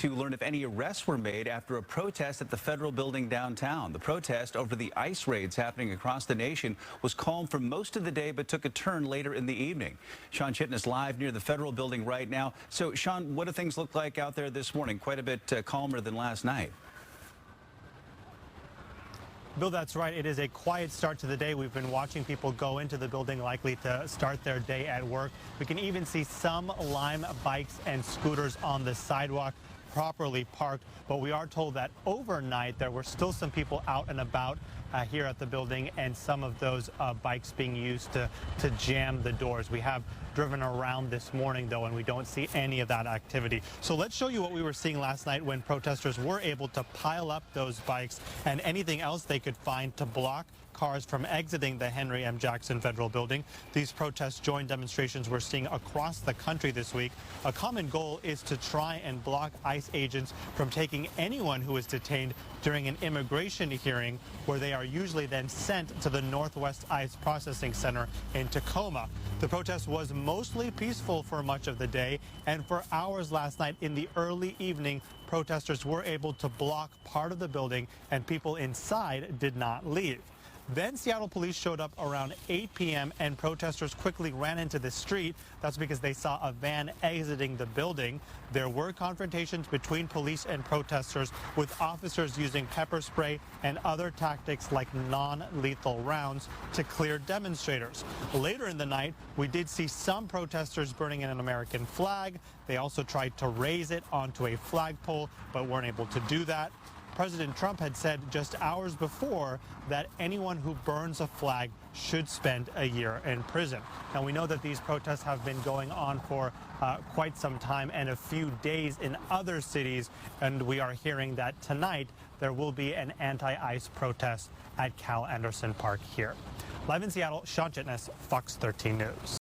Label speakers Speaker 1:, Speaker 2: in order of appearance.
Speaker 1: to learn if any arrests were made after a protest at the federal building downtown. The protest over the ICE raids happening across the nation was calm for most of the day, but took a turn later in the evening. Sean Chittin is live near the federal building right now. So, Sean, what do things look like out there this morning? Quite a bit calmer than last night.
Speaker 2: Bill, that's right. It is a quiet start to the day. We've been watching people go into the building likely to start their day at work. We can even see some Lime bikes and scooters on the sidewalk properly parked, but we are told that overnight there were still some people out and about here at the building, and some of those bikes being used to jam the doors. We have driven around this morning, though, and we don't see any of that activity. So let's show you what we were seeing last night when protesters were able to pile up those bikes and anything else they could find to block cars from exiting the Henry M. Jackson Federal Building. These protests join demonstrations we're seeing across the country this week. A common goal is to try and block ICE agents from taking anyone who is detained during an immigration hearing, where they are usually then sent to the Northwest ICE Processing Center in Tacoma. The protest was mostly peaceful for much of the day, and for hours last night in the early evening, protesters were able to block part of the building, and people inside did not leave. Then Seattle police showed up around 8 p.m. and protesters quickly ran into the street. That's because they saw a van exiting the building. There were confrontations between police and protesters, with officers using pepper spray and other tactics like non-lethal rounds to clear demonstrators. Later in the night, we did see some protesters burning an American flag. They also tried to raise it onto a flagpole, but weren't able to do that. President Trump had said just hours before that anyone who burns a flag should spend a year in prison. Now, we know that these protests have been going on for quite some time and a few days in other cities, and we are hearing that tonight there will be an anti-ICE protest at Cal Anderson Park here. Live in Seattle, Sean Chittin, Fox 13 News.